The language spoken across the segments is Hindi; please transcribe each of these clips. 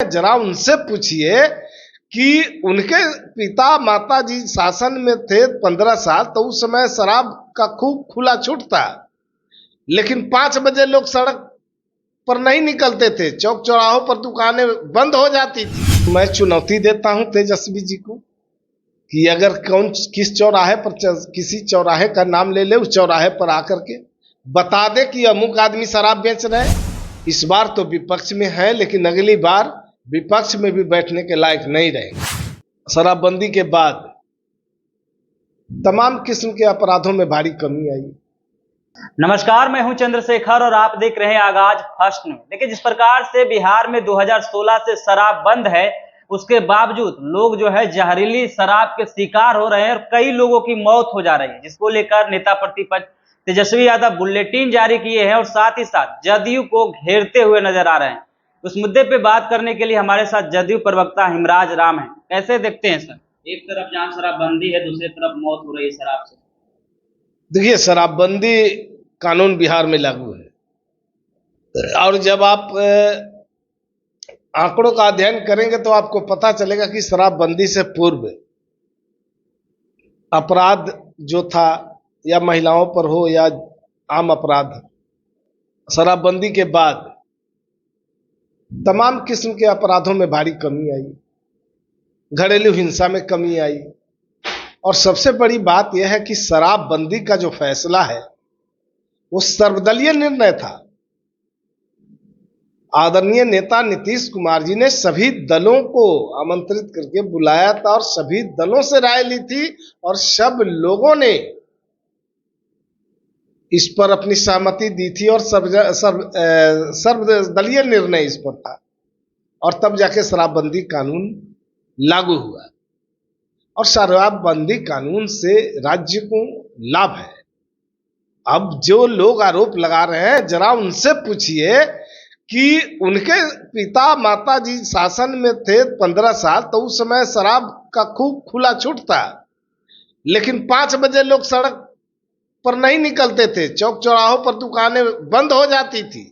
हैं, जरा उनसे पूछिए कि उनके पिता माता जी शासन में थे 15 साल, तो उस समय शराब का खूब खुला छूट था, लेकिन 5 बजे लोग सड़क पर नहीं निकलते थे, चौक चौराहों पर दुकानें बंद हो जाती थी। मैं चुनौती देता हूं तेजस्वी जी को कि अगर किस चौराहे पर किसी चौराहे का नाम ले ले, उस चौराहे पर आकर के बता दे कि अमुक आदमी शराब बेच रहे हैं। इस बार तो विपक्ष में है, लेकिन अगली बार विपक्ष में भी बैठने के लायक नहीं रहेंगे। शराबबंदी के बाद तमाम किस्म के अपराधों में भारी कमी आई। नमस्कार, मैं हूं चंद्रशेखर और आप देख रहे हैं आगाज फर्स्ट न्यूज। देखिए, जिस प्रकार से बिहार में 2016 से शराब बंद है, उसके बावजूद लोग जो है जहरीली शराब के शिकार हो रहे हैं और कई लोगों की मौत हो जा रही है, जिसको लेकर नेता प्रतिपक्ष तेजस्वी यादव बुलेटिन जारी किए हैं और साथ ही साथ जदयू को घेरते हुए नजर आ रहे हैं। उस मुद्दे पे बात करने के लिए हमारे साथ जदयू प्रवक्ता हिमराज राम है। कैसे देखते हैं सर? एक तरफ जहां शराबबंदी है, दूसरी तरफ मौत हो रही है शराब से। देखिए, शराबबंदी कानून बिहार में लागू है और जब आप आंकड़ों का अध्ययन करेंगे तो आपको पता चलेगा कि शराबबंदी से पूर्व अपराध जो था, या महिलाओं पर हो या आम अपराध, शराबबंदी के बाद तमाम किस्म के अपराधों में भारी कमी आई, घरेलू हिंसा में कमी आई। और सबसे बड़ी बात यह है कि शराबबंदी का जो फैसला है वो सर्वदलीय निर्णय था। आदरणीय नेता नीतीश कुमार जी ने सभी दलों को आमंत्रित करके बुलाया था और सभी दलों से राय ली थी और सब लोगों ने इस पर अपनी सहमति दी थी और सर्वदलीय निर्णय इस पर था, और तब जाके शराबबंदी कानून लागू हुआ। और शराबबंदी कानून से राज्य को लाभ है। अब जो लोग आरोप लगा रहे हैं, जरा उनसे पूछिए कि उनके पिता माता जी शासन में थे 15 साल, तो उस समय शराब का खूब खुला छूट था, लेकिन 5 बजे लोग सड़क पर नहीं निकलते थे, चौक चौराहों पर दुकानें बंद हो जाती थी।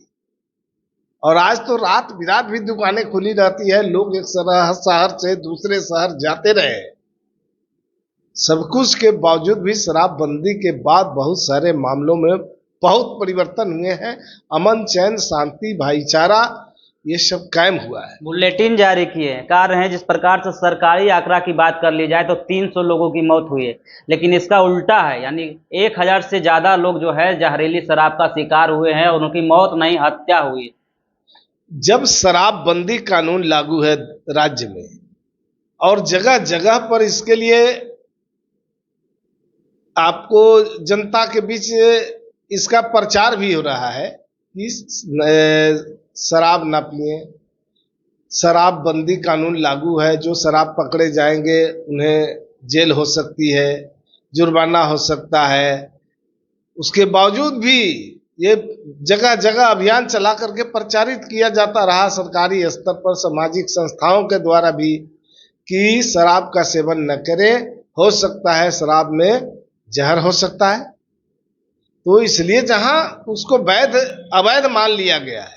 और आज तो रात बिरात भी दुकानें खुली रहती है, लोग एक शहर से दूसरे शहर जाते रहे। सब कुछ के बावजूद भी शराबबंदी के बाद बहुत सारे मामलों में बहुत परिवर्तन हुए हैं। अमन, चैन, शांति, भाईचारा, ये सब कायम हुआ है। बुलेटिन जारी किए हैं, कह रहे हैं जिस प्रकार से सरकारी आंकड़ा की बात कर ली जाए तो 300 लोगों की मौत हुई है, लेकिन इसका उल्टा है, यानी 1000 से ज्यादा लोग जो है जहरीली शराब का शिकार हुए हैं और उनकी मौत नहीं, हत्या हुई है। जब शराबबंदी कानून लागू है राज्य में और जगह जगह पर इसके लिए आपको जनता के बीच इसका प्रचार भी हो रहा है कि शराब ना पिए, शराबबंदी कानून लागू है, जो शराब पकड़े जाएंगे उन्हें जेल हो सकती है, जुर्माना हो सकता है। उसके बावजूद भी ये जगह जगह अभियान चला करके प्रचारित किया जाता रहा सरकारी स्तर पर, सामाजिक संस्थाओं के द्वारा भी, कि शराब का सेवन न करें, हो सकता है शराब में जहर हो सकता है। तो इसलिए जहां उसको वैध अवैध मान लिया गया है,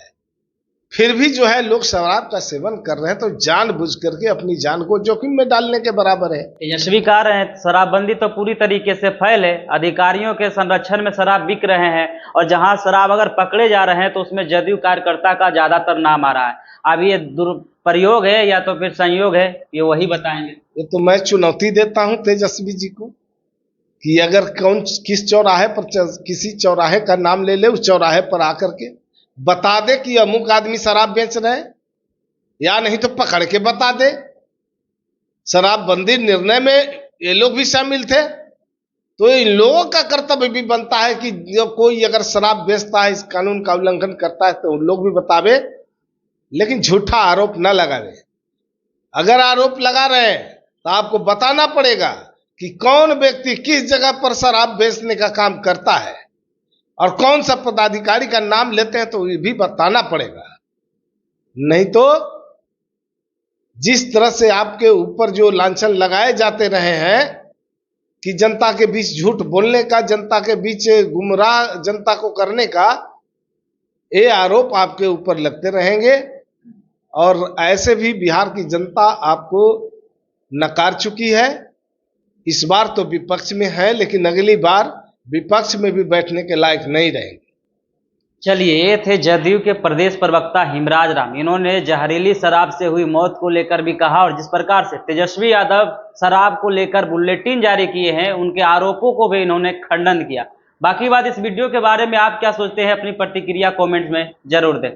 फिर भी जो है लोग शराब का सेवन कर रहे हैं, तो जानबूझ करके अपनी जान को जोखिम में डालने के बराबर है। तेजस्वी कह रहे हैं शराबबंदी तो पूरी तरीके से फैले, अधिकारियों के संरक्षण में शराब बिक रहे हैं और जहां शराब अगर पकड़े जा रहे हैं तो उसमें जदयू कार्यकर्ता का ज्यादातर नाम आ रहा है। अब ये दुरुपयोग है या तो फिर संयोग है, ये वही बताएंगे। ये तो मैं चुनौती देता हूं तेजस्वी जी को कि अगर किस चौराहे पर किसी चौराहे का नाम ले ले, उस चौराहे पर आकर के बता दे कि अमुक आदमी शराब बेच रहे हैं, या नहीं तो पकड़ के बता दे। शराबबंदी निर्णय में ये लोग भी शामिल थे, तो इन लोगों का कर्तव्य भी बनता है कि जब कोई अगर शराब बेचता है, इस कानून का उल्लंघन करता है, तो उन लोग भी बतावे, लेकिन झूठा आरोप न लगावे। अगर आरोप लगा रहे हैं तो आपको बताना पड़ेगा कि कौन व्यक्ति किस जगह पर शराब बेचने का काम करता है और कौन सा पदाधिकारी का नाम लेते हैं, तो ये भी बताना पड़ेगा। नहीं तो जिस तरह से आपके ऊपर जो लांछन लगाए जाते रहे हैं कि जनता के बीच झूठ बोलने का, जनता के बीच गुमराह जनता को करने का, ये आरोप आपके ऊपर लगते रहेंगे और ऐसे भी बिहार की जनता आपको नकार चुकी है। इस बार तो विपक्ष में है, लेकिन अगली बार विपक्ष में भी बैठने के लायक नहीं रहेंगे। चलिए, ये थे जदयू के प्रदेश प्रवक्ता हिमराज राम। इन्होंने जहरीली शराब से हुई मौत को लेकर भी कहा और जिस प्रकार से तेजस्वी यादव शराब को लेकर बुलेटिन जारी किए हैं, उनके आरोपों को भी इन्होंने खंडन किया। बाकी बात इस वीडियो के बारे में आप क्या सोचते हैं, अपनी प्रतिक्रिया कमेंट्स में जरूर दें।